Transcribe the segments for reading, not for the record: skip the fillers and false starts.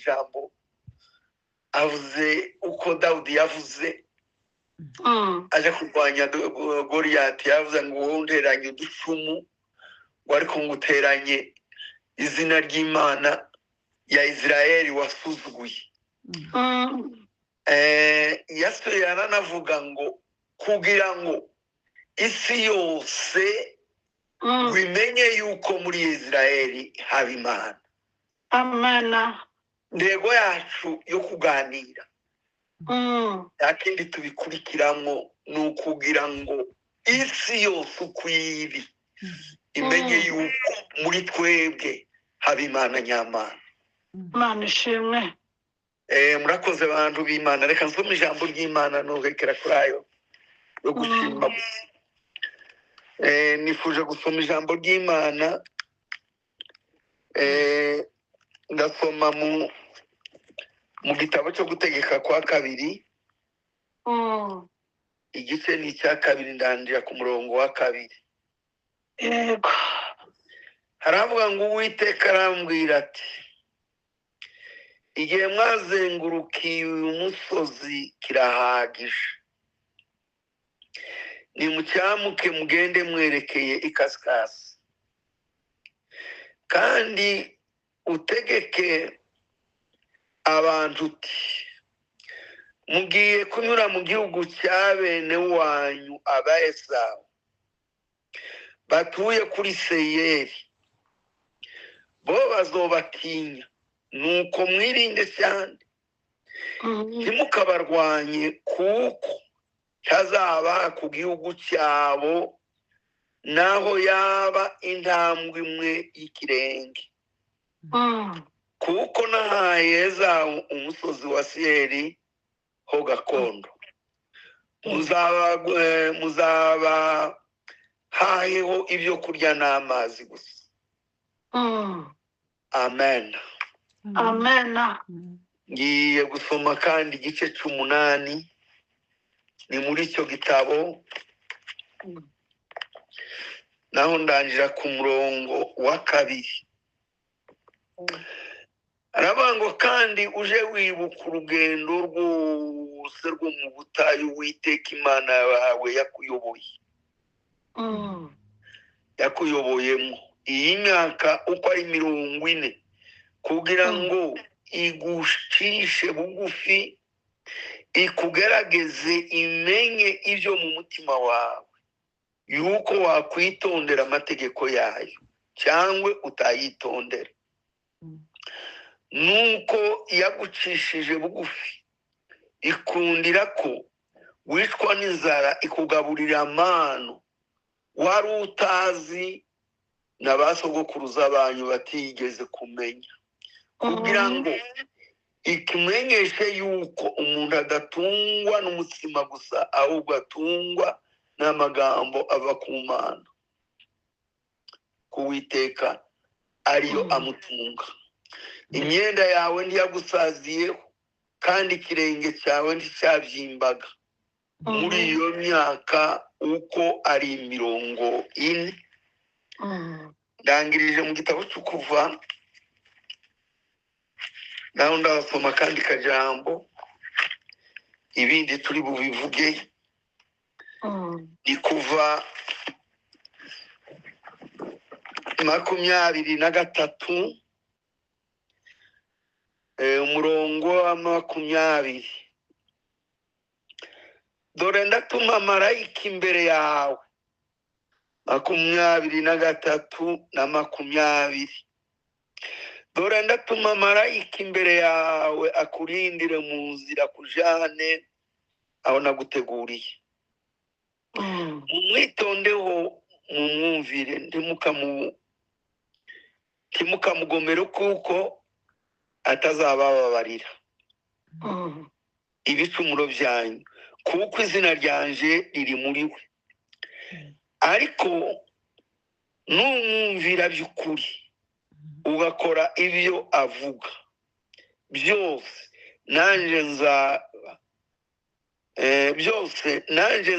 ijambo avuze uko Dawudi yavuze aje kurwanya Goliyati, yavuze ngo wowe unteranye uducumu ngo ariko nguteranye izina ry'Imana ya Isirayeli wasuzuguye. Yesu yaranavuga ngo kugira ngo isi yose bimenye yuko muri Isirayeli haba Imana. Amena. Ndego yacu yo kuganira yakindi tubikurikiramo ni ukugira ngo isi yose uko iri imenye yuko muri twebwe haba Imana nyamana. Imana ishimwe. Murakoze abantu b'Imana, reka nsome ijambo ry'Imana nturekera kuri ayo yo gushima. Nifuje gusoma ijambo ry'Imana, ndasoma mu gitabo cyo gutegeka kwa kabiri, igice ni icya kabiri, ndandira ku murongo wa kabiri. Yego. Haravuga ngo Uwiteka arambwira ati, igihe mwazengurukiye uyu musozi kirahagije, nimucyamuke mugende mwerekeye ikasikazi, kandi utegeke abantu uti, mugiye kunyura mu gihugu cya bene wanyu aba Esawu batuye kuri Seyiri, bo bazobatinya, nuko mwirinde cyane ntimukabarwanye, kuko ntazaba ku gihugu cyabo naho yaba intambwe imwe y'ikirenge, kuko nahaye Esawu umusozi wa Seyiri ho gakondo. Muzaba haheho ibyo kurya n'amazi gusa. Amen. Amena. Ngiye gusoma kandi igice c'8 ni muri icyo gitabo, naho ndangira ku murongo wa 2. Aravuga ngo kandi uje wibuka urugendo rwose rwo mu butayu Uwiteka Imana yawe yakuyoboyemo iyi myaka uko ari 40, kugira ngo igucishe bugufi, ikugerageze, imenye ibyo mu mutima wawe, yuko wakwitondera amategeko yayo cyangwa utayitondera. Nuko yagucishije bugufi, ikundira ko wicwa n'inzara, ikugaburira amano wari utazi na ba sogokuruza banyu batigeze kumenya, kugira ngo ikimenyeshe yuko umuntu adatungwa n'umutsima gusa, ahubwo atungwa n'amagambo ava ku Mana, ku Uwiteka ariyo amutunga. Imyenda yawe ntiyagusaziyeho, kandi ikirenge cyawe nticyabyimbaga muri iyo myaka uko ari 40. Ndangirije mu gitabo cy'Ukuva, naho ndasoma kandi kajambo, ibindi turi bubivuge. Ni Kuva 23 umurongo wa 20. Dore ndatuma marayika imbere yawe. 23 na 20. Dore ndatuma marayika imbere yawe akurindire mu nzira kujane aho naguteguriye. Mumwitondeho, mumwumvire, ntimukamugomere kuko atazabababarira ibicumuro byanyu, kuko izina ryanje riri muri we. Ariko numwumvira by'ukuri ugakora ibyo avuga byose, nanjye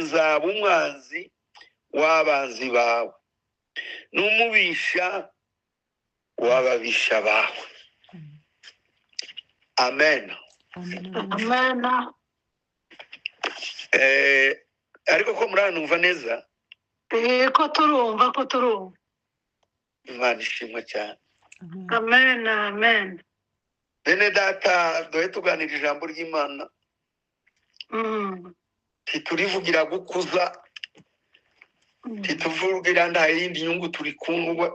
nzaba umwanzi w'abanzi bawe n'umubisha w'ababisha bawe. amen. Amen. Ariko ko muranumva neza, Ko turumva. Imana ishimwe cyane. Amen. Amen. Bene data, duhe tuganira ijambo ry'Imana, titurivugira gukuza, tituvugira nta yindi nyungu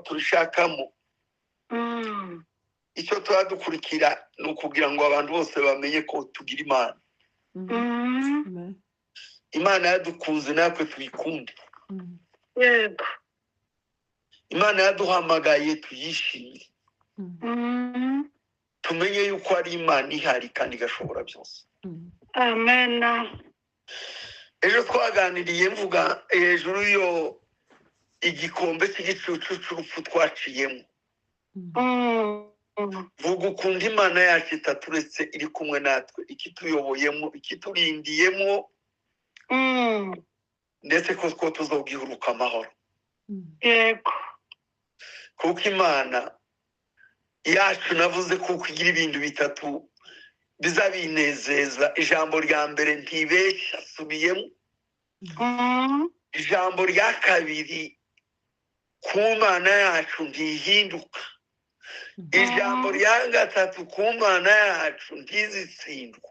turishakamo. Icyo twadukurikira ni ukugira ngo abantu bose bamenye ko tugira Imana. Imana yadukunze natwe tuyikunde. Yego. Imana yaduhamagaye tuyishimire. Tumenye yuko ari Imana ihari kandi igashobora byose. Amen. Ejo twaganiriye mvuga hejuru yo igikombe cy'igicucu cy'urupfu twaciyemo. Vuga ukunda Imana yacu itaturetse, iri kumwe natwe, ikituyoboyemo, ikiturindiyemo, ndetse ko tuzogihuruka amahoro. Yego. Kuko Imana yacu navuze kuko igira ibintu bitatu bizabinezeza. Ijambo rya mbere ntibeshya, asubiyemo. Ijambo rya kabiri, ku Mana yacu ntihinduka. Ijambo rya gatatu, ku Mana yacu ntizitsindwa.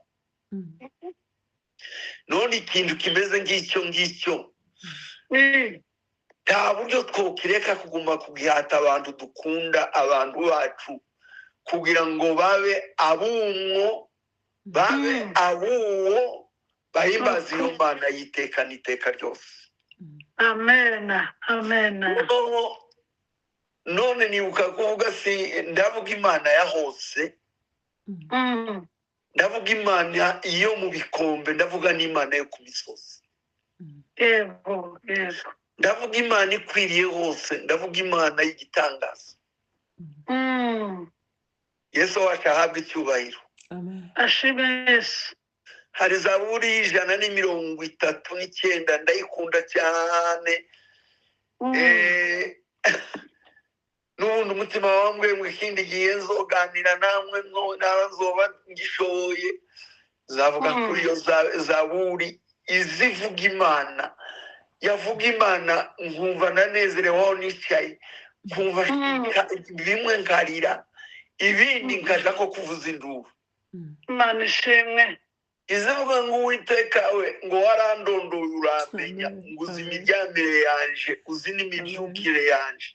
None ikintu kimeze ngicyo nta buryo twokireka kuguma kugihata abantu dukunda, abantu bacu, kugira ngo babe abumwo, babe abuwo, bahimbaza iyo Mana y'iteka n'iteka ryose. Amen. Amen. None nibuka kuvuga ndavuga Imana ya hose, ndavuga Imana iyo mu bikombe, ndavuga n'Imana yo ku misozi. Yego. Ndavuga Imana ikwiriye hose, ndavuga Imana y'igitangaza. Yesu wacu ahabwe icyubahiro. Ashimwe Yesu. Hari Zaburi 139, ndayikunda cyane. N'ubundi umutima wambwe mu ikindi gihe nzoganira namwe, nzoba ngishoboye, zavuga kuri iyo Zaburi izivuga Imana. Yavuga Imana nkumva ndanezerewe nicaye, kumva bimwe nkarira, ibindi nkaja ko kuvuza induru. Imana ishimwe. Izivuga ngo Uwiteka we, ngo warandondoye uramenya, ngo uzi imiryamire yanje, uzi n'imibyukire yanje.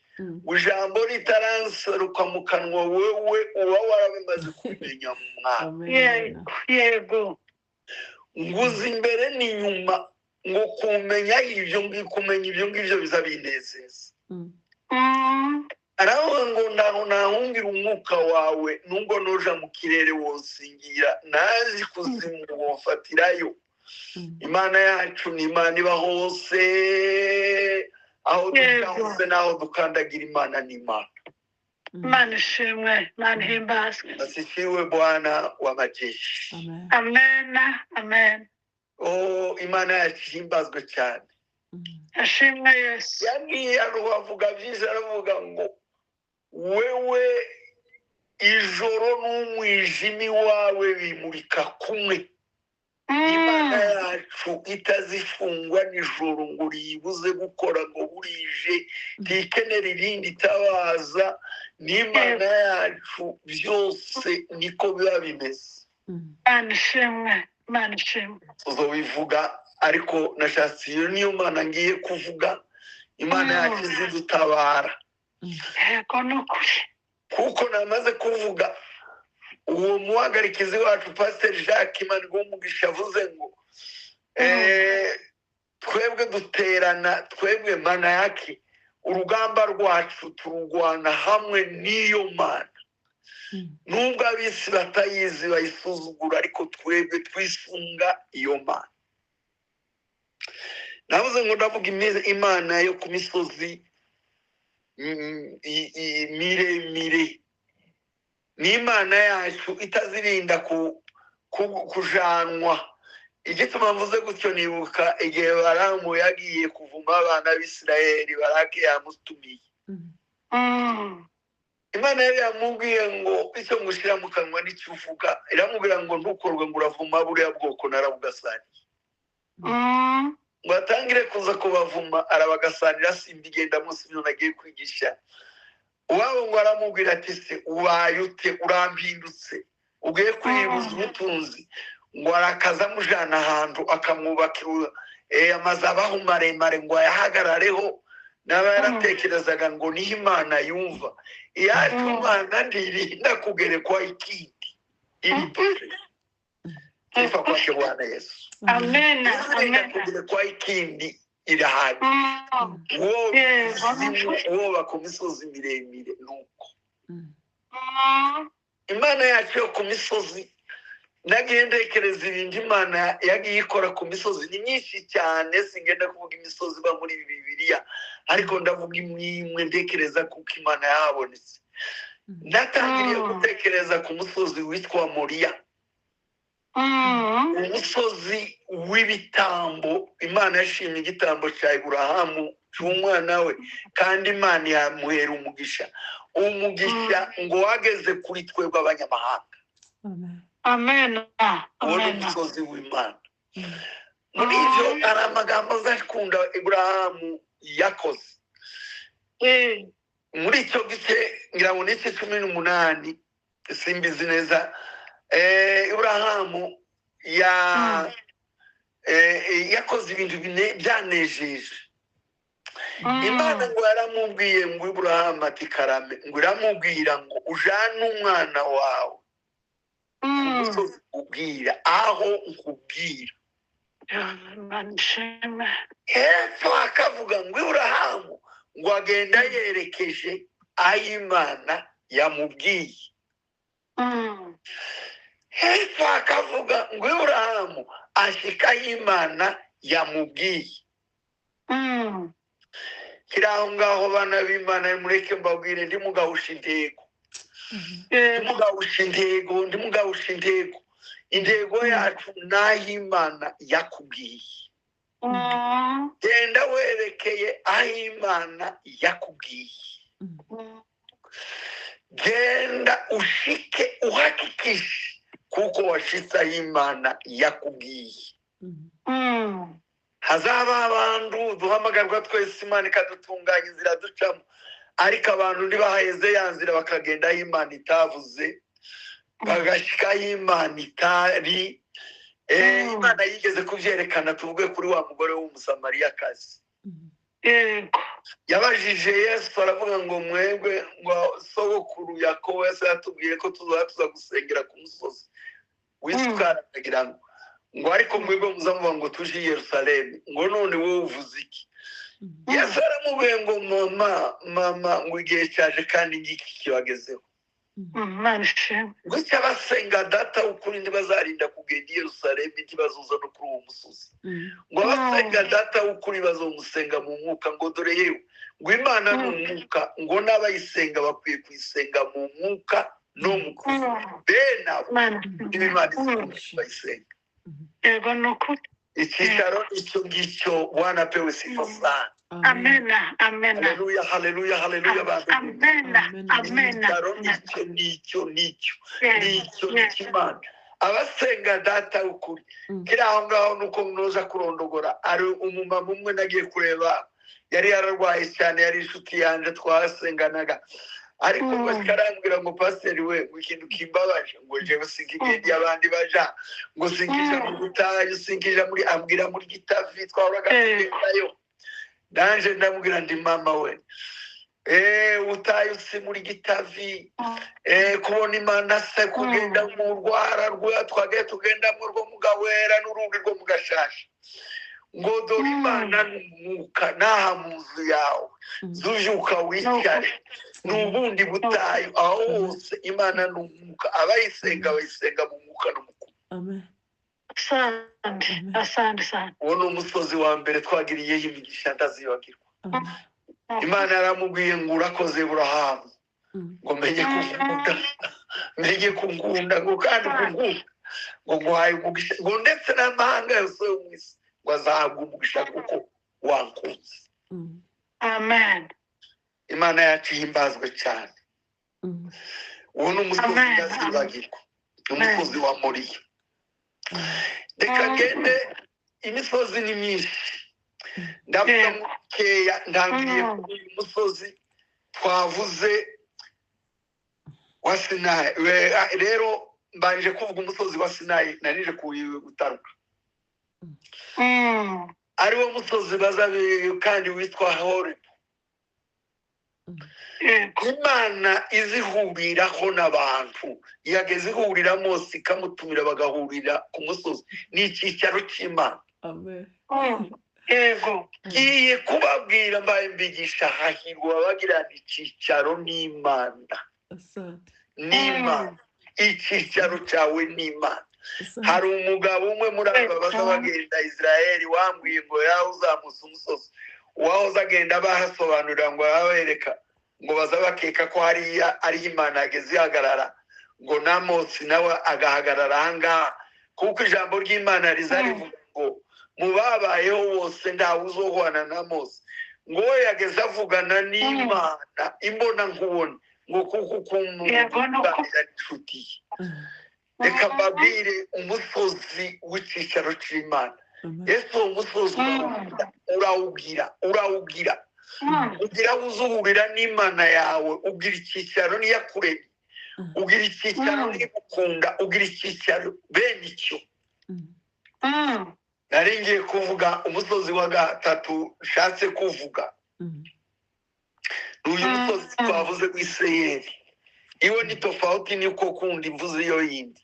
Ijambo ritaranseruka mu kanwa, wewe uba warabimaze kumenya mu Mwami. Yego. Ngo uzi imbere n'inyuma, ngo kumenya ibyo ngibyo bizabinezeza. Aravuga ngo nahungira umwuka wawe, nubwo noja mu kirere wosingira, nazi kuzimu wofatirayo. Imana yacu ni Imana iba hose, aho duca hose n'aho dukandagira Imana ni Imana. Imana ishimwe, Imana ihimbazwe. Asifiwe Bwana wa majeshi. Amen. Amen. Imana yacu ihimbazwe cyane. Ashimwe Yesu. Yagiye avuga byinshi, aravuga ngo wewe ijoro n'umwijima wawe bimurika kumwe. Imana yacu itazifungwa nijoro ngo ribuze gukora ngo burije, ntikenera irindi itabaza. N'Imana yacu byose niko biba bimeze. Imana ishimwe, Imana ishimwe. Tuzobivuga, ariko nashatse iyo niyo Mana ngiye kuvuga. Imana yacu izidutabara. Yego nukuri. Kuko namaze kuvuga uwo muhagarikizi wacu Pastor Jacques Manigumugisha avuze ngo twebwe duterana, twebwe Mana yake, urugamba rwacu turugwana hamwe n'iyo Mana. Nubwo abisi batayizi bayisuzugura, ariko twebwe twisunga iyo Mana. Navuze ngo ndavuga Imana yo ku misozi miremire. Ni Imana yacu itazirinda kujanwa. Igituma mvuze gutyo nibuka igihe Balamu yagiye kuvuma abana b'Isirayeli, Baraki yamutumiye. imana yari yamubwiye ngo icyo ngushyira mu kanwa n'icyo uvuga, iramubwira ngo ntukorwe ngo uravuma buriya bwoko narabugasanira, ngo atangire kuza kubavuma arabagasanira, simbigenda munsi ibyo nagiye kwigisha. Uwabo ngo aramubwira ati se ubaye ute, urampindutse ugiye kwibuza ubutunzi, ngo arakaza amujyana ahantu akamwubakira amazu abaho maremare ngo ayahagarareho. Naba yaratekerezaga ngo niho Imana yumva, iyacu Imana ntirinda kugerekwa ikindi, iri pure kifa kwake Bwana Yesu. Amen. Irinda Amen. kugerekwa ikindi irahari. Woba ku misozi miremire nuko Imana yacu yo ku misozi, nagiye ntekereza ibintu Imana yagiye ikora ku misozi ni myinshi cyane. Singenda kuvuga imisozi iba muri Bibiliya, ariko ndavuga imwe ntekereza kuko Imana yahabonetse. Natangiriye gutekereza ku musozi witwa Moriya, umusozi w'ibitambo. Imana yashimye igitambo cya Aburahamu cy'umwana we, kandi Imana yamuhera umugisha ngo wageze kuri twebwe abanyamahanga. Amen. Uwo ni umusozi w'Imana. Muri ibyo hari amagambo azakunda Aburahamu yakoze. Muri icyo gice ngira ngo ni 18, simbizi neza, Aburahamu yakoze ibintu byanejeje Imana. Ngo yaramubwiye ngo Aburahamu ati karame, ngo iramubwira ngo ujane umwana wawe umusozi ubwira aho nkubwira. Hepfo akavuga ngo Aburahamu ngo agenda yerekeje aho Imana yamubwiye. Hepfo akavuga ngo Aburahamu ashika aho Imana yamubwiye. Kiri aho ngaho bana b'Imana, mureke mbabwire ndimugahusha intego. Ndimugahusha intego. Intego yacu n'aho Imana yakubwiye. Genda werekeye aho Imana yakubwiye. Genda ushike uhakikishe kuko washitse aho Imana yakubwiye. Hazaba abantu duhamagarwa twese Imana ikadutunganya inzira ducamo, ariko abantu ntibaheze ya nzira bakagenda aho Imana itavuze, bagashika aho Imana itari. Imana yigeze kubyerekana, tuvuge kuri wa mugore w'umusamariyakazi. Yabajije Yesu aravuga ngo mwebwe, ngo sogokuru Yakobo yatubwiye ko tuza gusengera ku musozi w'isukari, akagira ngo ariko mwebwe muzamuvuga ngo tuje i Yerusalemu, ngo none wowe uvuze iki? Yesu aramubwiye ngo mama ngo igihe cyaje kandi ngiki kibagezeho. Ngo cy'abasenga data ukuri ntibazarinda kugenda i Yerusalemu, ntibazuza no kuri uwo musozi. Ngo abasenga data ukuri bazomusenga mu mwuka. Ngo dore yewe ngo Imana ni umwuka, ngo n'abayisenga bakwiye kuyisenga mu mwuka no mu kuri. Bene abo Imana bayisenga. Yego nukuri. Icyicaro icyo ngicyo Bwana pewe sifa sana. Amen. Amen. Haleluya, haleluya, haleluya bantu. Amen. Amen. Icyicaro nicyo Imana. Abasenga data ukuri. Kiri aho ngaho nuko munoza kurondogora. Ari umumama umwe nagiye kureba, yari yararwaye cyane, yari inshuti yanjye twasenganaga. Ariko bakarambwira ngo pasiteri we ikintu kimbabaje, ngo jewe sinkigende abandi baja, ngo sinkija mu butayu, sinkija muri, ambwira muri Gitavi twahoraga tugendayo. Nanje ndamubwira ndi mama we, utayu si muri Gitavi, kubona Imana se kugenda mu rwara twagaye tugendamo rwo mu Gawera n'urundi rwo mu Gashasha. Ngo dore Imana n'umwuka n'aha mu nzu yawe zujuka wicare n'ubundi butayu, aho hose Imana n'umwuka, abayisenga bayisenga mu mwuka no mu kuri. Asante. Uwo ni umusozi wa mbere twagiriyeho imigisha ndazibagirwa. Imana yaramubwiye ngo urakoze Aburahamu, ngo menye kungunda, ngo kandi kungunda, ngo nguhaye umugisha, ngo ndetse n'amahanga yose yo mu isi ngo azahabwa umugisha kuko wankunze. Amen. Imana yacu ihimbazwe cyane. uwo ni umusozi Amen. ntazibagirwa, umusozi wa Moriya. Reka ngende, imisozi ni myinshi, ndavuga mukeya, ntangiye kuri uyu musozi twavuze wa Sinayi. Rero mbanje kuvuga umusozi wa Sinayi, narije kuwutaruka, ariwo musozi bazabe kandi witwa Horebu. Imana izihuriraho n'abantu, yageze ihurira Mose ikamutumira bagahurira ku musozi, ni icyicaro cy'Imana. Ngiye kubabwira mbaye mbigisha, hahirwa abagirana icyicaro n'Imana. N'Imana, icyicaro cyawe n'Imana. Hari umugabo umwe muri aba baza bagenda Israeli wambwiye ngo yaho uzamusa umusozi, uwahoze agenda bahasobanurira ngo yabereka ngo baza bakeka ko hariya ariho Imana yageze ihagarara, ngo na Mose nawe agahagarara ahangaha, kuko ijambo ry'Imana riza rivuga ngo mu babayeho bose ntawe uzohwana na Mose, ngo we yageze avugana n'Imana imbona nkubone, ngo kuko ukuntu uganira n'inshuti ye. Reka mbabwire umusozi w'icyicaro cy'Imana. Ese uwo musozi urawugira ugira uzuhurira n'Imana yawe, ugira icyicaro n'iyakuremye, ugira icyicaro n'igukunda, ugira icyicaro bene icyo. Nari ngiye kuvuga umusozi wa gatatu nshatse kuvuga, uyu musozi twavuze w'Iseyeri. Iwe ni tofauti niko kundi mvuze iyo yindi.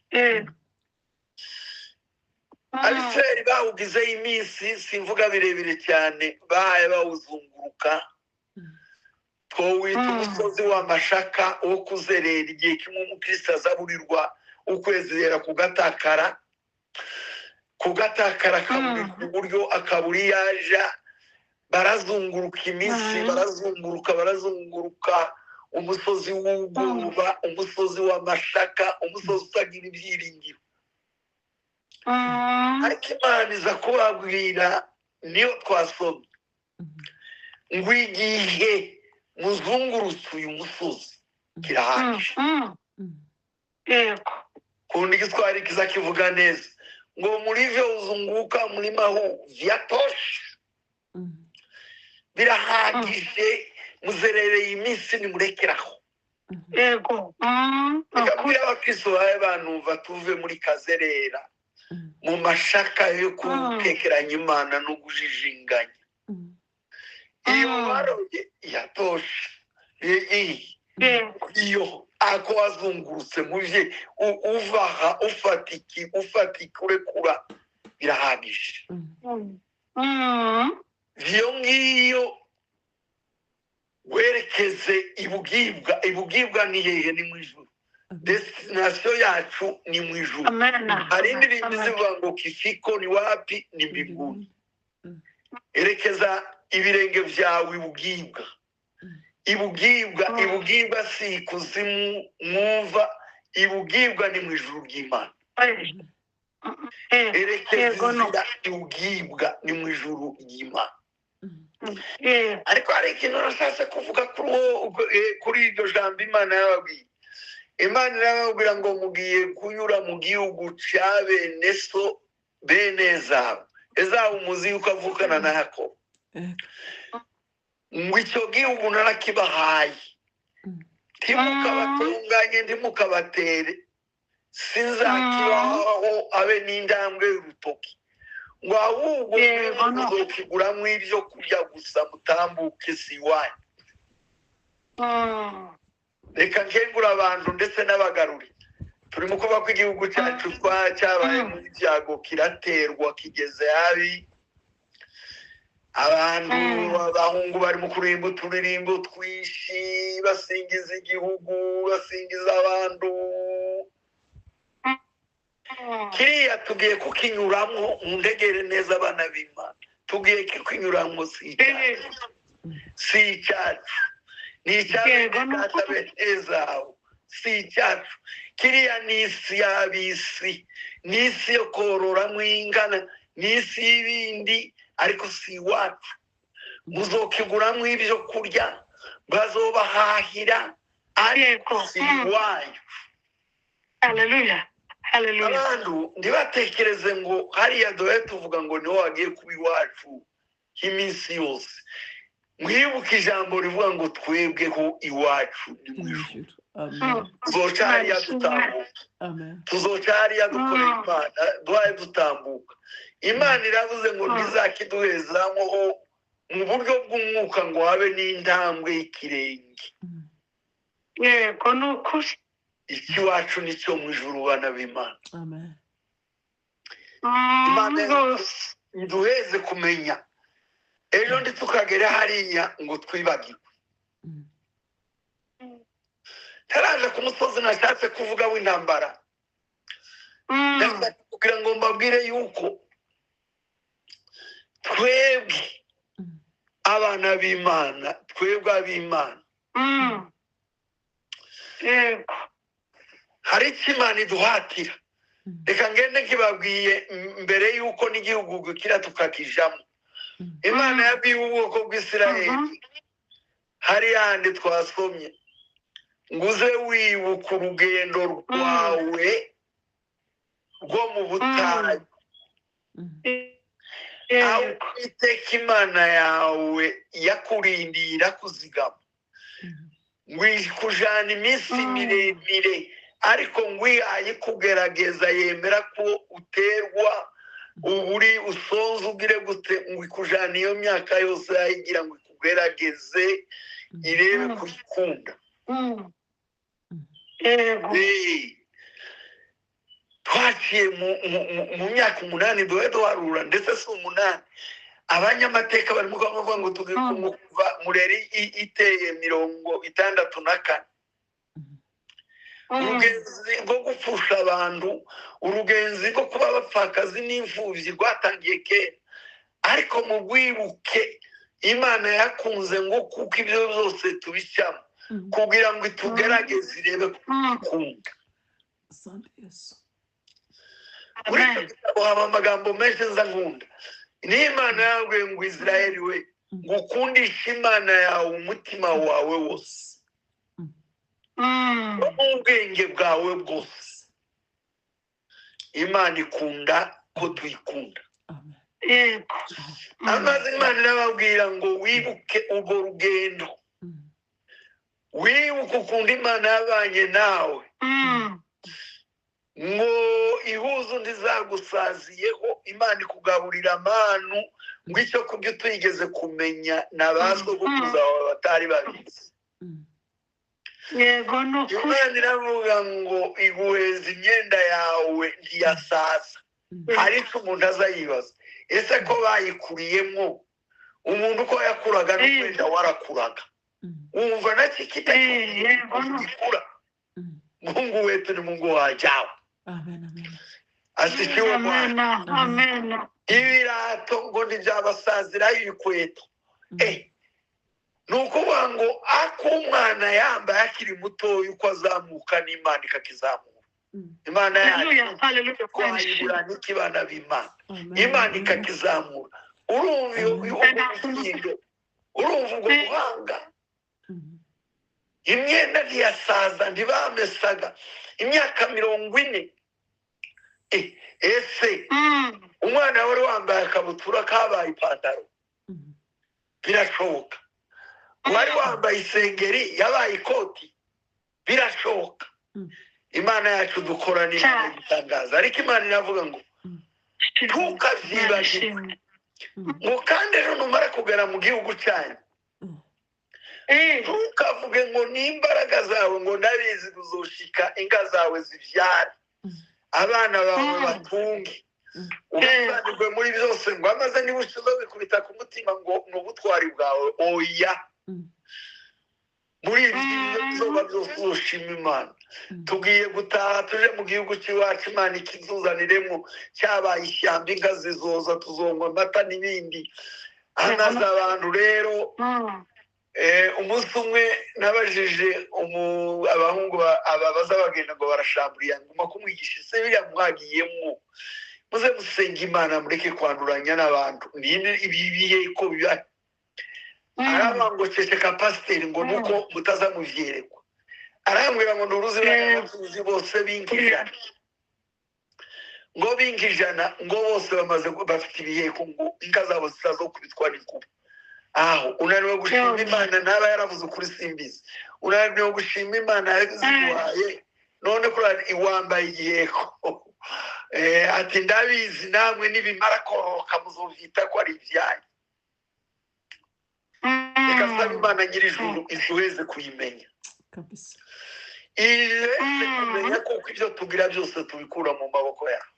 Abisirayeli bawugizeho iminsi, simvuga birebire cyane, bahaye bawuzunguruka. Twowita umusozi w'amashaka wo kuzerera, igihe kimwe umukristo azaburirwa ukwezera kugatakara akaburirwa uburyo, akabura iyo aja. Barazunguruka iminsi, barazunguruka umusozi w'ubwoba, umusozi w'amashaka, umusozi utagira ibyiringiro. Ariko Imana iza kubabwira, niyo twasomye ngo igihe muzungurutse uyu musozi kirahagije. Kundi igiswahili kiza kivuga neza ngo mulivyo uzunguka mlima huu vyatosha, birahagije, muzerereye iminsi nimurekeraho. Ikabwira abakristo bawe banumva tuve muri kazerera mu mashaka yo kukekeranya Imana no kujijinganya. Iyo baroye yatosha, iyo ako wazungurutse muje uvaha ufatiki urekura, birahagije. Iyo ngiyo werekeze ibugibwa ni hehe? Ni mu ijuru. Destination yacu ni mu ijuru. Hari indirimbo zivuga ngo kifiko ni wapi? Ni mbinguni. Erekeza ibirenge byawe ibugibwa si ikuzimu mwumva, ibugibwa ni mu ijuru ry'Imana. Erekeza ibugibwa ni mu ijuru ry'Imana. Ariko hari ikintu nashatse kuvuga kuri iryo jambo Imana yababwiye. Imana irababwira ngo mugiye kunyura mu gihugu cya bene so, bene Ezawu muzi yuko avukana na Yakobo. Ngo icyo gihugu narakibahaye, ntimukabatunganye, ntimukabatere, sinzakibaho abe n'indambwe y'urutoki, ngo ahubwo muzokiguramo ibyo kurya gusa, mutambuke si iwanyu. Reka nkengura abantu ndetse n'abagaruri. Turimo kuba ko igihugu cyacu cyabaye mu byago, kiraterwa, kigeze habi. Abantu abahungu barimo kuririmba uturirimbo twishi, basingiza igihugu, basingiza abantu. Kiriya tugiye kukinyuramo, mundegere neza abana b'Imana, tugiye kukinyuramo si icyacu, ni icyacu Ezawu, si icyacu. Kiriya ni isi y'abisi, ni isi yo kororamo ingana, ni isi y'ibindi, ariko si iwacu. Muzokiguramo ibyo kurya, bazobahahira, ariko si iwayo. Hallelujah. Hallelujah. Abantu ntibatekereze ngo hariya dore tuvuga ngo niho wagiye kuba iwacu iminsi yose. Mwibuke ijambo rivuga ngo twebweho iwacu ni mu ijuru. Tuzoca hariya dutambuka. Tuzoca hariya dukorera Imana duhaye dutambuka. Imana iravuze ngo ntizakiduhezamo mu buryo bw'umwuka ngo habe n'intambwe y'ikirenge. Yego ni ukuri. Ikiwacu nicyo mu ijuru bana b'Imana. Imana duheze kumenya ejo ndi tukagera hariya ngo twibagirwe. Taraje ku musozi nashatse kuvuga w'intambara. Kugira ngo mbabwire yuko twebwe abana b'Imana, twebwe ab'Imana, yego hari icyo Imana iduhatira. Reka ngende nkibabwiye mbere yuko n'igihugu gukira tukakijamo. Imana yabwiye ubwoko bw'Isiraheli hari handi twasomye ngo uze wibuka urugendo rwawe rwo mu butayu, aho Uwiteka Imana yawe yakurindira kuzigama, ngo ikujana iminsi miremire, ariko ngo ihaye kugerageza yemera ko uterwa uburi usonze ugire gute, ngo ikujana iyo myaka yose yayigira ngo ikugerageze irebe kuyikunda. Twaciye mu myaka 8 duhe duharura, ndetse si 8. Abanyamateka barimo kuvuga ngo tugiye kuva mureri iteye 64. Urugenzi rwo gupfusha abantu, urugenzi rwo kuba abapfakazi n'imfubyi rwatangiye kera, ariko mu rwibuke Imana yakunze ngo kuko ibyo byose tubicamo kugira ngo itugerageze irebe kukunda. Muri icyo gitabo haba amagambo menshi nza nkunda. Ni Imana yawe ngo Israeli we, ngo ukundishe Imana yawe umutima wawe wose, ubwenge bwawe bwose. Imana ikunda ko tuyikunda. Amaze Imana irababwira ngo wibuke urwo rugendo, wibuke ukunda Imana yabanye nawe, ngo ihuzu ndizagusaziyeho, Imana ikugaburira amanu, ngo icyo kubyo tuyigeze kumenya n'abasogokuruza bawe batari babizi. Yego ni ukuri. Imana iravuga ngo iguheza imyenda yawe ntiyasaza. Hari icyo umuntu azayibaza, ese ko bayikuriyemo, umuntu uko yakuraga n'umwenda warakuraga, wumva nacyo kitakikura. Mungu wetu ni Mungu wa ajabu. Asifiwe Bwana. Amen. Ibirato ngo ntibyabasaziraho ibikweto. Ni ukuvuga ngo ak'umwana yambaye akiri mutoya uko azamuka n'Imana ikakizamura. Imana yacu twayibura n'ikibana b'Imana, Imana ikakizamura. Urumva urumva ubwo buhanga. Imyenda ntiyasaza, ntibamesaga imyaka 40. Ese umwana wari wambaye akabutura kabaye ipantaro? Birashoboka. Wari wambaye isengeri yabaye ikoti? Birashoboka. Imana yacu dukora n'Imana itangaza, ariko Imana iravuga ngo tukavyibagirwa, ngo kandi ejo numara kugera mu gihugu cyanyu ntukavuge ngo n'imbaraga zawe ngo ndabizi uzoshika inka zawe zivyara, abana bawe batunge, ubusanirwe muri byose, ngo amaze n'ibushizo bikubita ku mutima ngo ni ubutwari bwawe. Oya, muri ibi bizoba byose uzoshima Imana. Tugiye gutaha tuje mu gihugu cy'iwacu, Imana ikizuzaniremo, cyabaye ishyamba, inka zizoza, tuzongwa amata n'ibindi. Hanaze abantu rero. Umunsi umwe nabajije abahungu baza bagenda ngo barashamburiye, nguma kumwigisha, ese biriya mwagiyemo muze musenga Imana mureke kwanduranya n'abantu, ibi bihe ko biba. Araba ngo ceceka pasiteri, ngo nuko mutaza muvyerekwa. arambwira ngo nduruzi b'abacuruzi bose b'inkijana ngo b'inkijana ngo bose bamaze bafite ibiheko ngo inka zabo zitazokubitwa n'inkuba aho unaniwe gushima imana ntaba yaravuze ukuri simbizi unaniwe gushima imana yaziguhaye none kurani iwambaye igiheko ati ndabizi namwe nibimara kororoka muzovyita ko ari ibyanyu reka nsaba imana nyir'ijuru iduheze kuyimenya iheze kumenya kuko ibyo tugira byose tubikura mu maboko yawe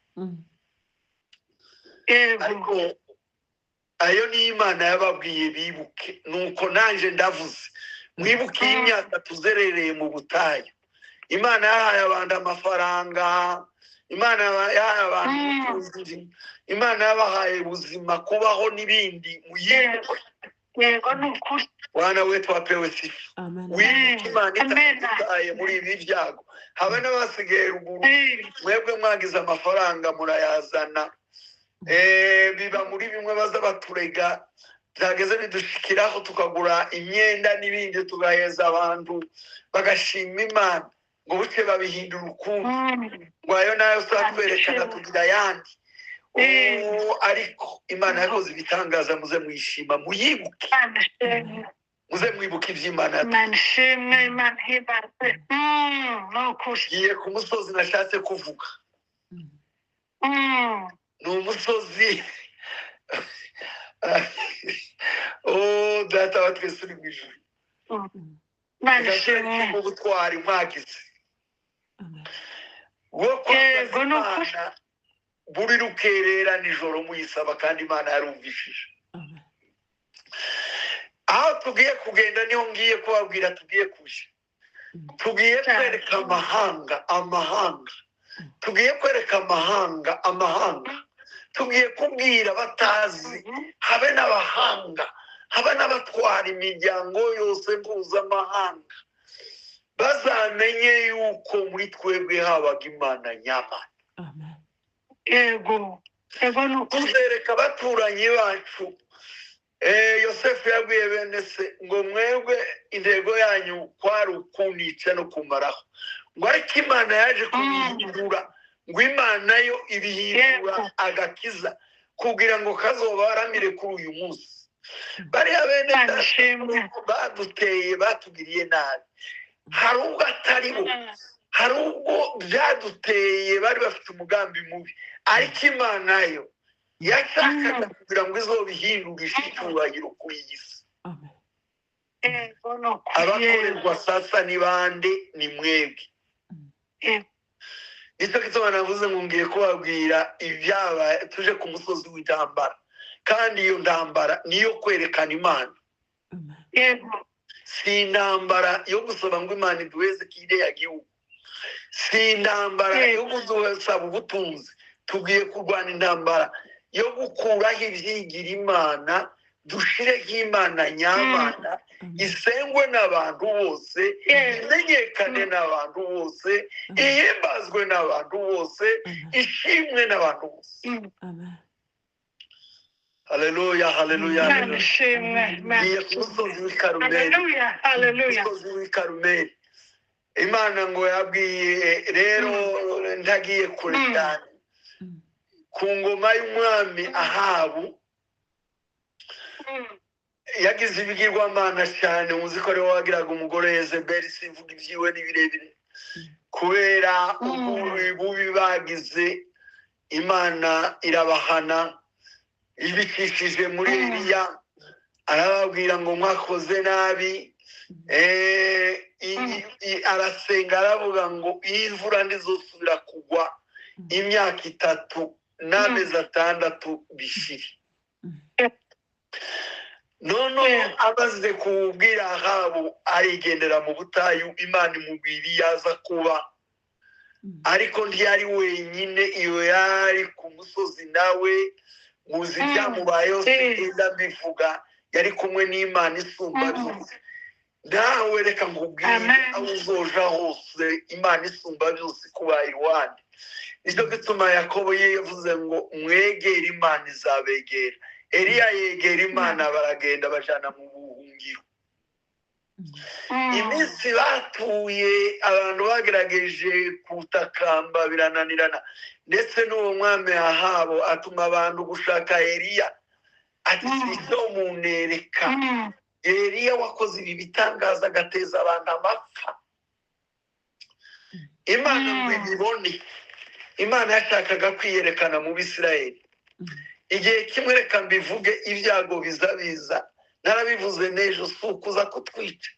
ariko ayo ni imana yababwiye bibuke nuko nanje ndavuze mwibuke imyaka tuzerereye mu butayu imana yahaye abantu amafaranga imana yahaye abantu ubutunzi imana yabahaye ubuzima kubaho n'ibindi muyibuke yego nukuri wana wetu wapewe sifa wibuke imana itagutaye muri ibi byago habe n'abasigaye ruguru mwebwe mwagize amafaranga murayazana biba muri bimwe baza baturega byageze bidushikiraho tukagura imyenda n'ibindi tugaheza abantu bagashima imana ngo buce babihindura ukundi ngo ayo nayo uzatwerekana tugira ayandi ariko imana yakoze ibitangaza muze muyishima muyibuke muze mwibuke iby'imana ngiye ku musozi nashatse kuvuga ni umusozi data wa twese uri mu ijuru mu butwari mwagize wo kwambaza imana buri rukerera nijoro muyisaba kandi imana yarumvishije aho tugiye kugenda niho ngiye kubabwira tugiye kuja tugiye kwereka amahanga tugiye kwereka amahanga tugiye kubwira batazi habe n'abahanga habe n'abatwara imiryango yose mpuzamahanga bazamenye yuko muri twebwe habaga imana nyamana yego tuzereka abaturanyi bacu yosefu yabwiye bene se ngo mwebwe intego yanyu kwari ukunica no kumaraho ngo ariko imana yaje kubihindura ngo imana yo ibihindura agakiza kugira ngo kazobaramire kuri uyu munsi bariya bene baduteye batugiriye nabi hari ubwo atari bo hari ubwo byaduteye bari bafite umugambi mubi ariko imana yo yashakaga kugira ngo izobihindurishe icyubahiro kuri iyi si abakorerwa sasa ni bande ni mwebwe nicyo gituma navuze ngo ngiye kubabwira ibyabaye tuje ku musozi w'intambara kandi iyo ntambara niyo kwerekana imana si intambara yo gusaba ngo imana iduheze kiriya gihugu si intambara yo gusaba ubutunzi tugiye kurwana intambara yo gukuraho ibyigira imana dushireho imana nyamana isengwe n'abantu bose imenyekane n'abantu bose ihimbazwe n'abantu bose ishimwe n'abantu bose haleluya haleluya ngiye ku musozi w'i Karumeli imana ngo yabwiye rero ntagiye kure cyane ku ngoma y'umwami Ahabu yagize ibigirwamana cyane muzi ko rero wagiraga umugore Yezebeli sivuga ibyiwe n'ibirebire kubera ububi bagize imana irabahana ibikishije muri Eliya arababwira ngo mwakoze nabi arasenga aravuga ngo imvura ntizosubira kugwa imyaka 3 n'amezi 6 bishiri none amaze kubwira Ahabu arigendera mu butayu imana imubwira yaza kuba ariko ntiyari wenyine iyo yari ku musozi nawe muzi byamubayeho sigenda mbivuga yari kumwe n'imana isumba byose nawe reka nkubwire aho uzoja hose imana isumba byose kuba iruhande nicyo gituma Yakobo yavuze ngo mwegere imana izabegera Eliya yegera imana baragenda bajana mu buhungiro iminsi batuye abantu bagerageje kutakamba birananirana ndetse n'uwo mwami Ahabu atuma abantu gushaka Eliya ati sizo munereka Eliya wakoze ibi bitangaza agateza abantu amapfa. Imana ngo ibibone, Imana yashakaga kwiyerekana mu Bisirayeli. Igihe kimwe reka mbivuge, ibyago bizabiza, narabivuze n'ejo, si ukuza kutwica,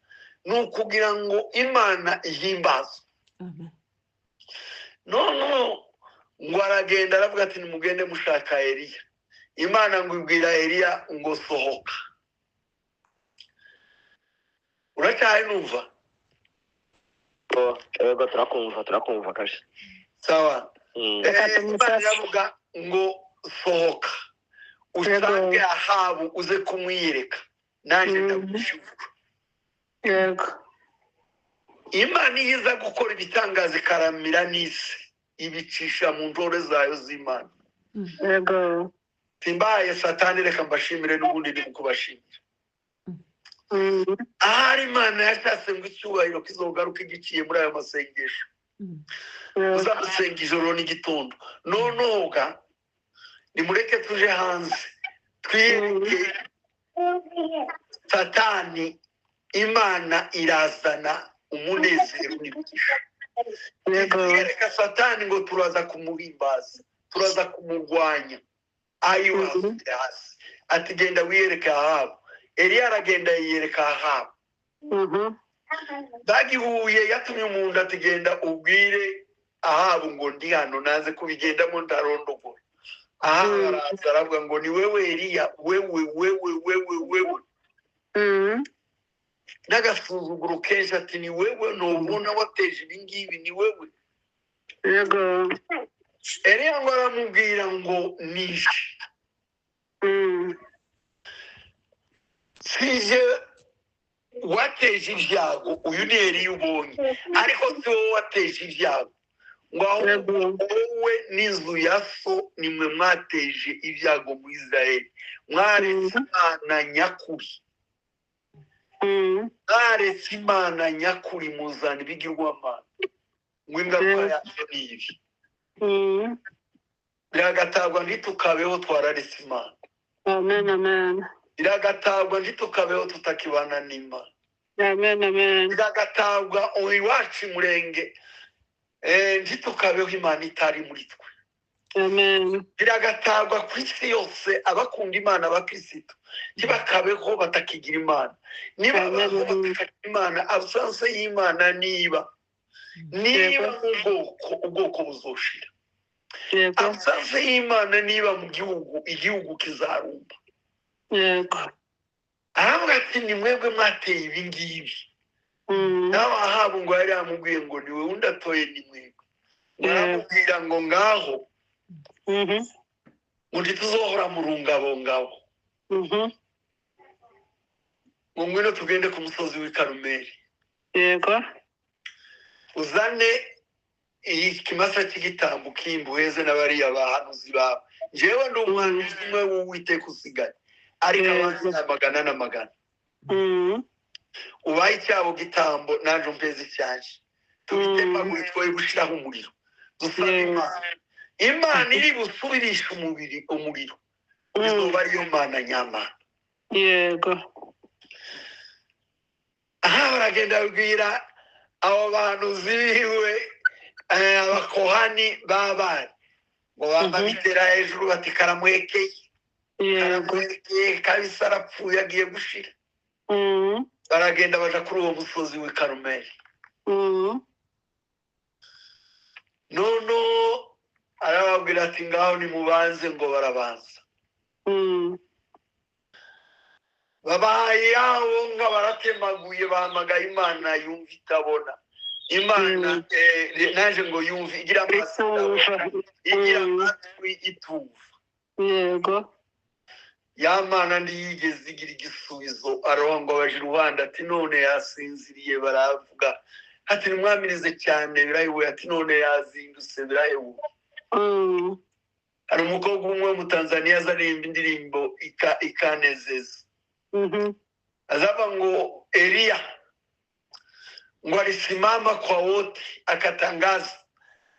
ni ukugira ngo Imana ihimbazwe. Noneho ngo aragenda aravuga ati nimugende mushaka Eliya. Imana ngo ibwira Eliya ngo sohoka. Uracyari numva? Yego turakumva kaje. Sawa. Imana iravuga ngo sohoka usange Ahabu uze kumwiyereka nanjye ndagushimira. Yego. Imana iza gukora ibitangaza ikaramira n'isi ibicisha mu ndore zayo z'Imana. Yego. Simbaye Satani reka mbashimire n'ubundi ndi kubashimira. Ahari Imana yashatse ngo icyubahiro kizogaruka igiciye muri ayo masengesho. Uzamusenga ijoro n'igitondo. Nonoga nimureke tuje hanze twiyereke Satani. Imana irazana umunezero n'imigisha. Twiyereka Satani ngo turaza kumuhimbaza, turaza kumurwanya. Ayiwazute hasi ati genda wiyereke Ahabu. Eliya aragenda yiyereka Ahabu. Bagihuye yatumye umuntu ati genda ubwire Ahabu ngo ndi hano naze kubigendamo ndarondogora. Ahabu araza aravuga ngo ni wewe Eliya, wewe. N'agasuzuguro kenshi ati ni wewe nubona wateje ibingibi, ni wewe. Yego. Eliya ngo aramubwira ngo nishe. Sije wateje ibyago, uyu ni Eliya ubonye, ariko si wowe wateje ibyago. Ngo ahubwo wowe n'inzu ya so nimwe mwateje ibyago mu Israeli. Mwaretse Imana nyakuri. Mwaretse Imana nyakuri muzana ibigirwamana. Ngo ingaruka yabyo ni ibi. Biragatabwa ntitukabeho twararetse Imana. Amen. Biragatabwa ntitukabeho tutakibana n'Imana. Amen. Biragatabwa iwacu murenge ntitukabeho Imana itari muri twe. Amen. Biragatabwa ku isi yose abakunda Imana abakristo ntibakabeho batakigira Imana. Niba batakigira Imana, absence y'Imana niba mu ubwoko buzoshira. Absence y'Imana niba mu gihugu, igihugu kizarumba. Yego. Aravuga ati ni mwebwe mwateye ibi ngibi. Nawe Ahabu ngo yari yamubwiye ngo ni wowe undatoye ni mwebwe. Baramubwira ngo ngaho ngo ntituzohora mu rungabongabo. Ngo ngwino tugende ku musozi w'i Karumeli. Yego. Uzane ikimasa cy'igitambo kimbuheze n'abariya bahanuzi bawe. Jewe ndi umuhanuzi umwe w'Uwiteka usigaye, ariko abandi magana n'amagana. Ubaye icyabo gitambo nanje umpeze icyaje. Tubitemaguye twoye gushiraho umuriro. Dusaba Imana iri busubirisha umuriro. Izuba ariyo Mana nyamana. Yego. Aha baragenda babwira abo bahanuzi biwe abakohani b'abana ngo bamabitera hejuru bati karamwekeye. Karamwekeye kabisa arapfuye agiye gushira. Baragenda baja kuri uwo musozi w'i Karumeli. Nono arababwira ati ngaho nimubanze, ngo barabanza. Babaye yaho nga baratemaguye bahamagaye Imana yumva itabona. Imana naje ngo yumve igira amaso igira amatwi ituva. Yego. Ya Mana ndiyigeze igira igisubizo. Arongo abaje iruhande ati none yasinziriye. Baravuga ati nimwamirize cyane birayiwe. Ati none yazindutse birayiwe. Hari umukobwa umwe mu Tanzania azaririmba indirimbo ikanezeza. Azava ngo Eliya ngo alisimama kwa wote akatangaza,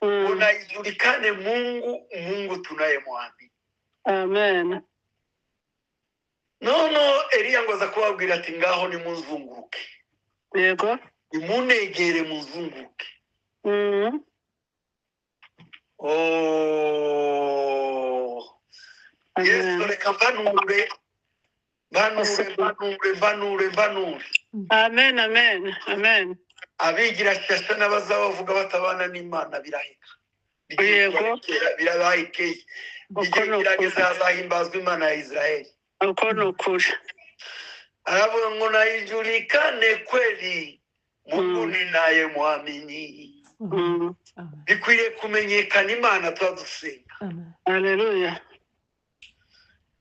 na ijulikane Mungu tunayemwamini. Amen. Nono Eliya ngo aza kubabwira ati ngaho nimuzunguruke. Yego. Nimunegere muzunguruke. Yesu reka mbanure. Amen. Abigira shyashya n'abazabavuga batabana n'Imana biraheka. Yego. Birabahekeye. Igihe kirageze hazahimbazwa Imana ya Israeli. Uko nukuri. Aravuga ngo na ijulikane kweli Mungu ninayemwamini. Bikwiriye kumenyekana Imana twadusenga. Haleluya.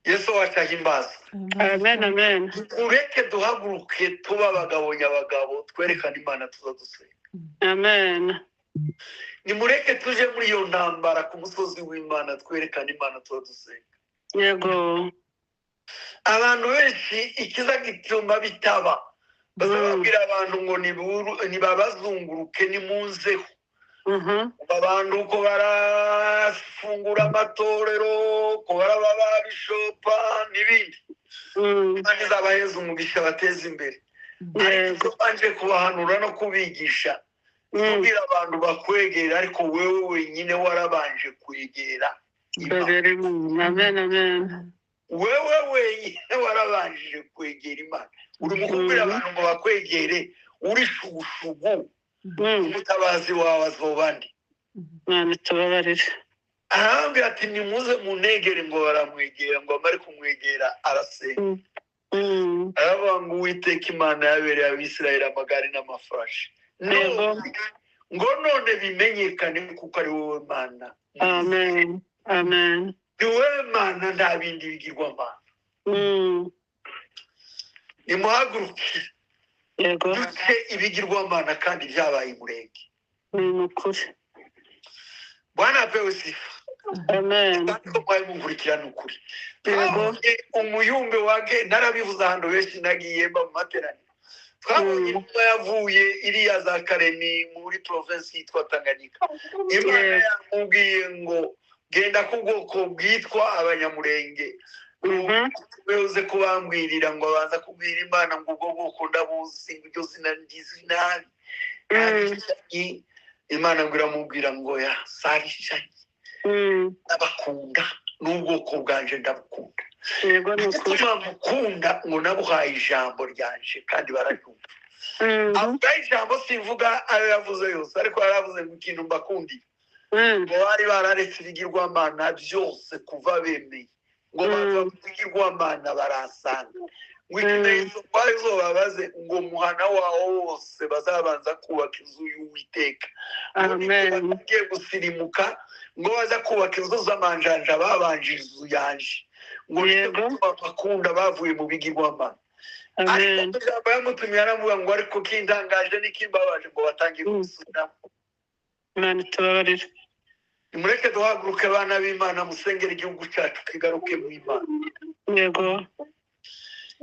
Yesu wacahimbaza. Amen. Ureke duhaguruke tuba abagabo nyabagabo twerekana Imana tuzadusenga. Amen. Nimureke tuje muri iyo ntambara ku musozi w'Imana twerekana Imana tuzadusenga. Yego. Abantu benshi ikiza gituma bitaba. Bazababwira abantu ngo nibabazunguruke nimunzeho. Abantu ko barafungura amatorero, ko baraba bishopa n'ibindi. Imana izabaheza umugisha bateze imbere. Ariko banje kubahanura no kubigisha. Kubwira abantu bakwegera ariko wewe wenyine warabanje kwegera Imana. Amen. Wewe wenyine warabanje kwegera Imana. Uri mukubwira abantu ngo bakwegere uri shugushugu. Umutabazi wawe azobandi. Imana tubabarire. Arambwira ati nimuze munegere ngo baramwegera ngo amare kumwegera arasenga. Aravuga ngo Uwiteka Imana yabereye Abisirayeli amagare n'amafarashi. Ngo none bimenyekane kuko ari wowe Mana. Amen. Ni wowe Mana nta bindi bigirwamana. Nimuhaguruke. Yego. Duce ibigirwamana kandi byabaye umurenge. Nukuri. Bwana apewe sifa. Amen. Mwaye munkurikirana ukuri. Yego. Umuyumbe wage narabivuze ahantu benshi nagiye mu materaniro. Twabonye intumwa yavuye iriya za Karemi muri province yitwa Tanganyika. Imana yamubwiye ngo genda ku bwoko bwitwa abanyamurenge. Uze kubambwirira ngo baza kubwira Imana ngo ubwo bwoko ndabuzi iryo zina ryizi nabi. Imana ngo iramubwira ngo ya sarishanye. Ndabakunda n'ubwoko bwanje ndabukunda. Yego nukuri. Mukunda ngo nabuhaye ijambo ryanje kandi bararyumva. Avuga ijambo simvuga ayo yavuze yose ariko yaravuze ngo ikintu mbakundiye. Ngo bari bararetse ibigirwamana byose kuva bemeye. Ngo bava ibigirwamana barasanga. Ngo ikimenyetso babaze ngo muhana wawo wose bazabanza kubaka inzu y'Uwiteka. Amen. Bagiye gusirimuka ngo baza kubaka inzu z'amanjanja babanje inzu yanje. Ngo bakunda bavuye mu bigirwamana. Amen. Ariko yamutumye aravuga ngo ariko kindangaje n'ikimbabaje ngo batangire gusubira. Imana tubabarire. Nimureke duhaguruke abana b'Imana musengera igihugu cyacu kigaruke mu Imana. Yego.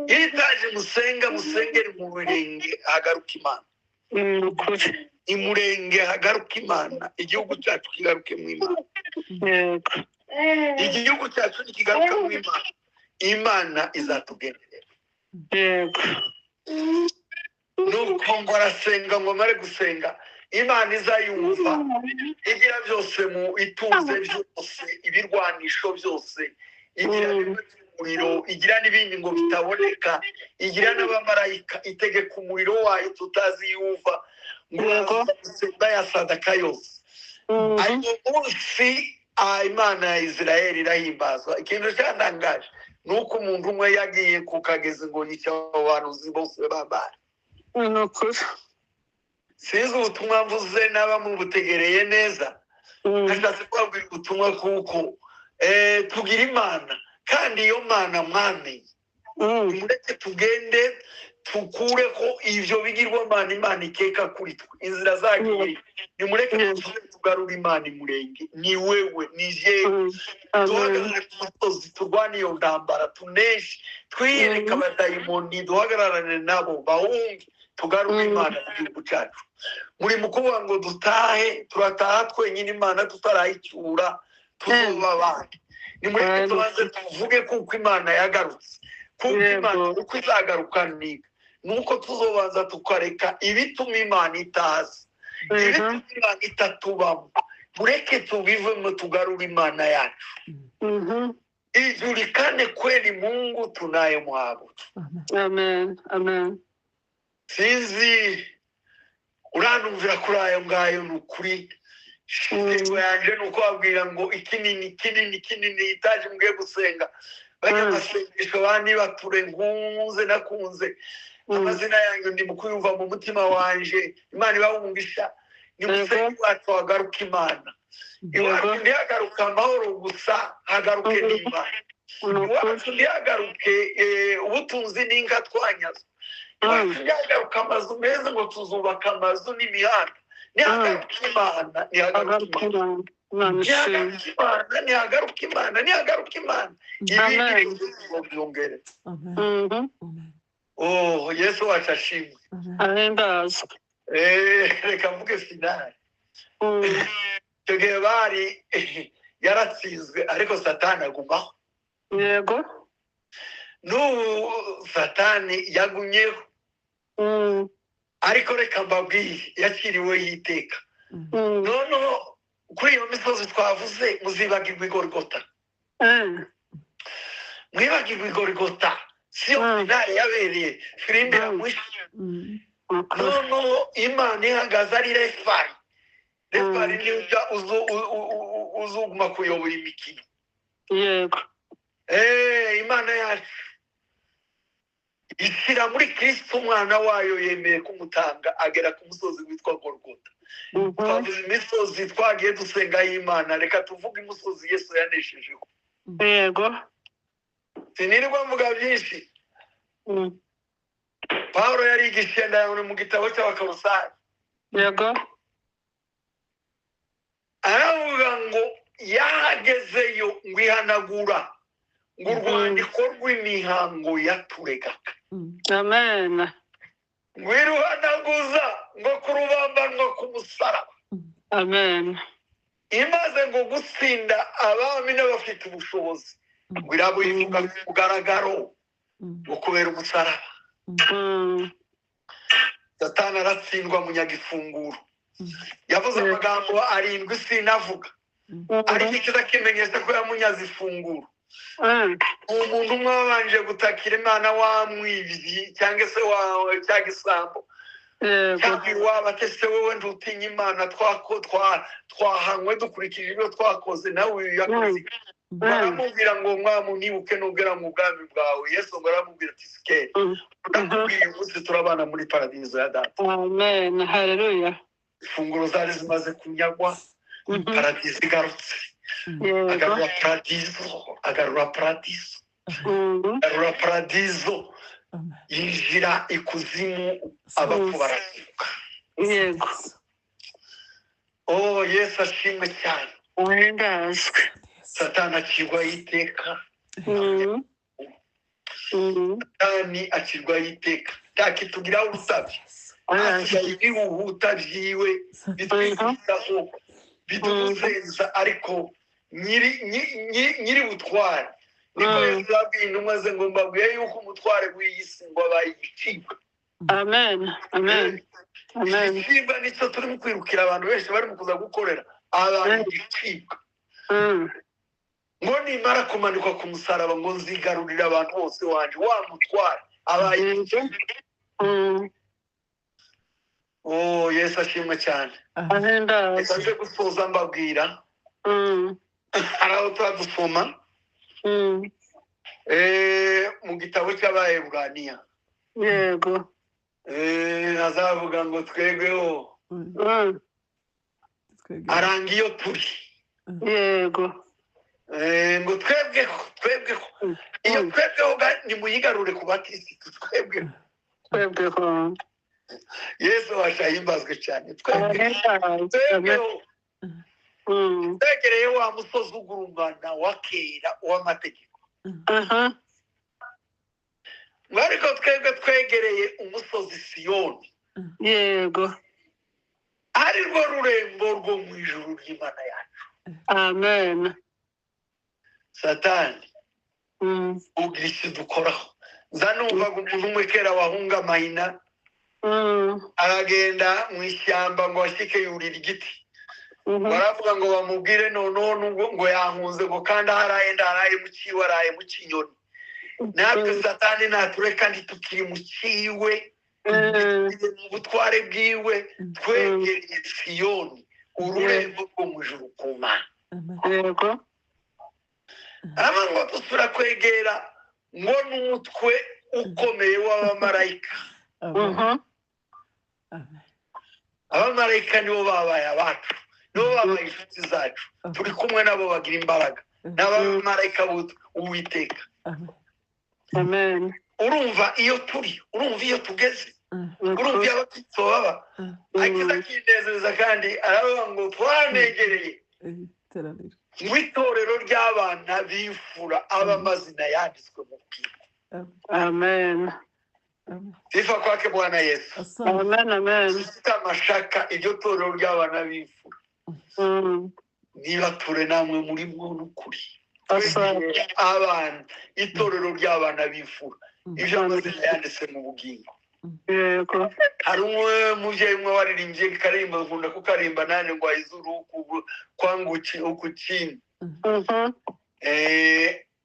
Itaje musengere mu murenge hagaruka Imana. Nukuri. Imurenge hagaruka Imana, igihugu cyacu kigaruke mu Imana. Yego. Igihugu cyacu nikigaruka mu Imana. Imana izatugenderera. Yego. Nuko ngo arasenga ngo mare gusenga. Imana izayumva. Igira byose mu itunze byose, ibirwanisho byose. Igira umuriro, igira n'ibindi ngo bitaboneka. Igira n'abamarayika itegeka umuriro wayo tutazi yuva. Ngo ya sadaka yose. Ariko munsi Imana ya Israeli irahimbazwa. Ikintu cyandangaje nuko umuntu umwe yagiye ku kagezi ngo nicyo abantu bose babara. Nukuri. Sinzi ubutumwa mvuze naba mubutegereye neza. Nashatse kubabwira ubutumwa kuko tugira Imana kandi iyo Mana mwamenye. Mureke tugende tukureho ivyo bigirwamana Imana ikeka kuri twe. Inzira zagiye nimureke tugarura Imana imurenge. Ni wewe ni jewe. Duhagarare ku musozi turwane iyo ntambara tuneshe. Twiyereka abadayimoni duhagararane nabo bahunge. tugarure imana mu gihugu cyacu. Muri mu kuvuga ngo dutahe, turataha twenyine imana tutarayicyura, tuzoba abandi. Ni muri twe tubanze tuvuge kuko imana yagarutse, kuko imana uko izagaruka nuko tuzobanza tukareka ibituma imana itazi, ibituma imana itatubamo. Mureke tubivemo, tugarure imana yacu. Ijulikane kweli Mungu tunayemwabudu. Amen. Amen. Sinzi uranumvira kuri ayo ngayo n'ukuri. Intego yanje nuko babwira ngo ikinini itaje mbwe gusenga. Bajya masengesho bandi bature nkunze nakunze. Amazina yanyu ndi mukuyumva mu mutima wanje. Imana ibawumvisha. Ni musenge wacu wagaruka imana. Iwacu ndihagaruka amahoro gusa, hagaruke n'imana. Iwacu ndihagaruke ubutunzi n'inka twanyazo. Iwacu ndihagaruka amazu meza ngo tuzubaka amazu n'imihanda. Nihagaruka imana, nihagaruka imana. Nihagaruka imana, nihagaruka imana. Ibindi byongere. Oh, Yesu wacu ashimwe. Ahimbaza. Reka mvuge finali. Icyo gihe bari yaratsinzwe ariko satani agumaho. Yego. N'ubu satani yagumyeho. Ariko reka mbabwire yakiriwe yiteka. Noneho kuri iyo misozi twavuze muzibagirwa igorigota. Mwibagirwa igorigota. Siyo finali yabereye firimbi yamwishe. Noneho imana ihagaze ari refari. Refari niyo ujya uzuguma kuyobora imikino. Yego. Imana yacu ishyira muri Kristo umwana wayo, yemeye kumutanga agera ku musozi witwa Golgota. Twavuze imisozi twagiye dusenga y'Imana, reka tuvuge umusozi Yesu yaneshejeho. Yego. Sinirirwa mvuga byinshi. Pawulo yarigishije ndayabona mu gitabo cy'Abakolosayi. Yego. Aravuga ngo yagezeyo ngo ihanagura ngo urwandiko rw'imihango yaturegaga. Amen. Ngo iruhanaguza ngo ku rubamba no ku musaraba. Amen. Imaze ngo gutsinda abami n'abafite ubushobozi, ngo irabuyivuga ku mugaragaro ngo kubera umusaraba. Satani aratsindwa munyagifunguro. Yavuze amagambo 7 sinavuga, ariko ikiza kimenyesha ko yamunyaze ifunguro. Umuntu umwe wabanje gutakira Imana wamwibyi cyangwa se wawe cyagisambo. Cyangwa wabatese wowe ndutinya Imana twahanywe dukurikije ibyo twakoze nawe yakoze. Baramubwira ngo mwamunibuke nugera mu bwami bwawe. Yesu ngo aramubwira ati sikeri ndakubwiye umunsi turabana muri paradizo ya data. Amen. Haleluya. Ifunguro zari zimaze kunyagwa, paradizo igarutse. Agarura paradizo, agarura paradizo, agarura paradizo. Yinjira ikuzimu, abapfu barazuka. Yego. Oh, Yesu ashimwe cyane. Ahimbaza. Satani acirwa iteka. Satani acirwa iteka. Takitugiraho urusabye. Asigaye ibihuta byiwe bitwikiraho biduzeza, ariko nyiri butware niko Yesu yabwiye intumwa ze ngo mbabwiye yuko umutware w'iyi si ngo abaye igicibwa. Amen. Amen. Amen. Igicibwa nicyo turimo kwirukira abantu benshi bari mu kuza gukorera abantu igicibwa. Ngo nimara kumanikwa ku musaraba ngo nzigarurire abantu bose wanje wa mutware abaye igicibwa. Oh, Yesu ashimwe cyane. Ahimbaza. Ese gusoza mbabwira araho twadusoma mu gitabo cy'Abaheburaniya. Yego. Azavuga ngo twebweho aranga iyo turi. Yego. Ngo twebweho iyo twebweho nimuyigarure ku bakirisitu. Twebweho. Yesu washahimbazwe cyane. Twebweho twegereye wa musozi ugurumana wa kera w'amategeko. ariko twebwe twegereye umusozi Siyoni yego ari rwo rurembo rwo mu ijuru ry'Imana yacu. amen Satani ugira icyo dukoraho. Nza numvaga umuntu umwe kera wahunga amahina aragenda mu ishyamba ngo ashyike yurira igiti, baravuga ngo bamubwire noneho ngo yahunze ngo kandi haraye mu kiwe araye mu kinyoni. Natwe Satani natureka ntitukiri mu kiwe mu butware bwiwe, twegereye Siyoni ururembo rwo mu ijuru ku Mana. yego ngo dusura kwegera ngo n'umutwe ukomeye w'abamarayika. Abamarayika nibo babaye abacu, nibo babaye inshuti zacu, turi kumwe nabo bagira imbaraga, n'abamarayika b'Uwiteka. amen Urumva iyo turi, urumva iyo tugeze, urumva iyo abakristo baba, akiza kinezeza kandi aravuga ngo twanegereye mu itorero ry'abana b'imfura ab'amazina yanditswe mu bwiko. amen Sifa kwake Bwana Yesu. amen amen Dufite amashaka iryo torero ry'abana b'imfura. Niba ture namwe muri mwo n'ukuri. Abana itorero ry'abana b'imfura ibyo amazina yanditse mu bugingo. yego Hari umubyeyi umwe waririmbye karimba, nkunda kukarimba nane ngo ayizuru kwanguki ukukini.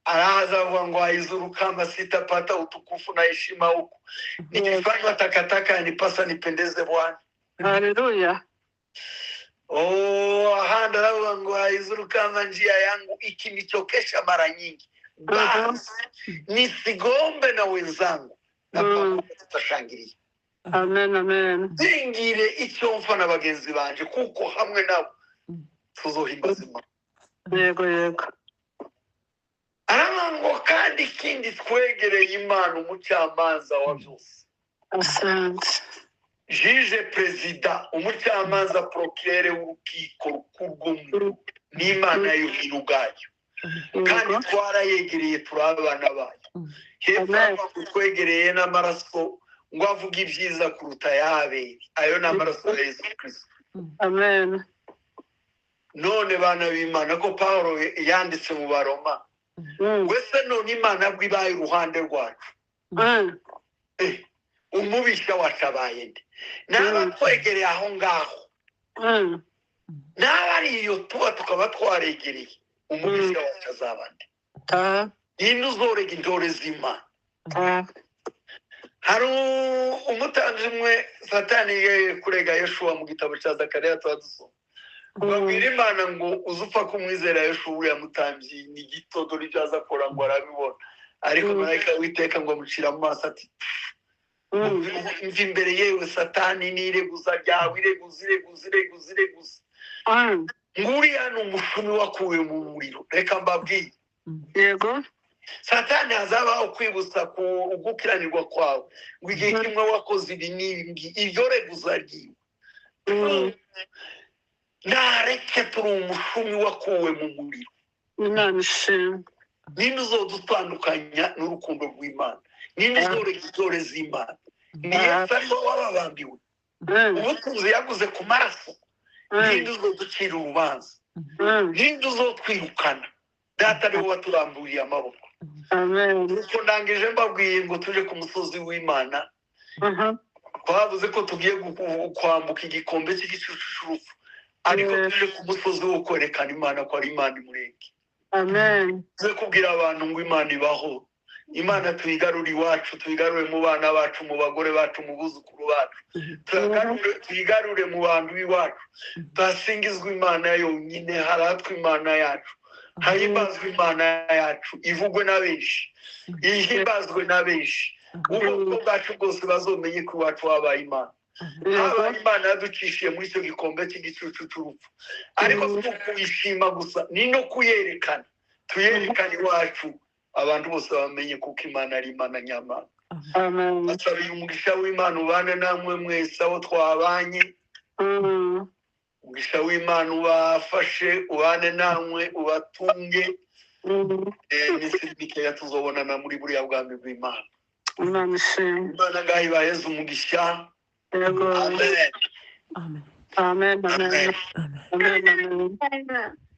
Araza avuga ngo ayizuru kama sitapata utukufu na heshima huku, nikifanywa takataka nipasa nipendeze Bwana. haleluya Ahandi aravuga ngo ayizuru kama njia yangu ikinichokesha mara nyingi, basi nisigombe na wenzangu na pamoja tutashangilia. amen amen Zingire icyo mfa na bagenzi banje kuko hamwe nabo tuzohimbaza Imana. yego yego Aravuga ngo kandi ikindi twegereye Imana umucamanza wa byose. asante Juge perezida, umucamanza procureur w'urukiko rukuru n'Imana y'ubwiru bwayo. Kandi twarayegereye turabana bayo. Hepfo twegereye n'amaraso ngo avuga ibyiza kuruta y'Abeli, ayo n'amaraso ya Yesu Kristo. amen None bana b'Imana ko Paulo yanditse mu Baroma, wese none Imana bwibaye uruhande rwacu, umubisha watabaye nde? Naba twegereye aho ngaho, naba ari iyo tuba tukaba twaregereye, umubisha watazaba nde? Ninde uzorega intore z'Imana? Hari umutanzi umwe Satani kurega Yeshuwa mu gitabo cya Zakariya twadusoma, babwira Imana ngo uzupfa kumwizera Yeshuwa uriya mutambyi ni gito, dore ibyo aza akora ngo arabibona. Ariko marayika w'Uwiteka ngo amucira amaso ati mva imbere yewe Satani n'ireguza ryawe, ireguza nguriya ni umushumi wakuwe mu muriro. Reka mbabwire, yego Satani hazabaho kwibutsa ku gukiranirwa kwawe ngo igihe kimwe wakoze ibi n'ibi, iryo reguza ryiwe. Nareke turi umushumi wakuwe mu muriro. Imana ishimwe. Ninde uzodutandukanya n'urukundo rw'Imana? Ninde uzorega intore z'Imana? Ni Yesu ariwe wababambiwe, ubutunzi yaguze ku maraso. Ninde uzoducira urubanza? Ninde uzotwirukana? Data ariwe waturamburiye amaboko. Nuko ndangije mbabwiye ngo tuje ku musozi w'Imana, twavuze ko tugiye kwambuka igikombe cy'igicucu cy'urupfu, ariko tuje ku musozi wo kwerekana Imana ko ari Imana imurenge. Tuze kubwira abantu ngo Imana ibaho, Imana tuyigarure iwacu, tuyigarure mu bana bacu, mu bagore bacu, mu buzukuru bacu, tuyigarure mu bantu b'iwacu. Tuhasingizwe Imana yonyine, haratwe Imana yacu, hahimbazwe Imana yacu, ivugwe na benshi, ihimbazwe na benshi. Ubwoko bwacu bwose bazomenye ko iwacu habaye Imana, habaye Imana yaducishiye muri icyo gikombe cy'igicucu cy'urupfu. Ariko si ukuyishima gusa, ni no kuyerekana, tuyerekane iwacu, abantu bose bamenye kuko Imana ari Imana nyamana. Basabiye umugisha w'Imana ubane namwe mwese abo twabanye. Umugisha w'Imana ubafashe, ubane namwe, ubatunge. Iminsi mikeya tuzobonana muri buriya bwami bw'Imana. Imana ishimwe. Imana ngaho ibaheze umugisha. Yego. Amen. Amen. Amen. Amen. Amen. Amen. Amen. Amen.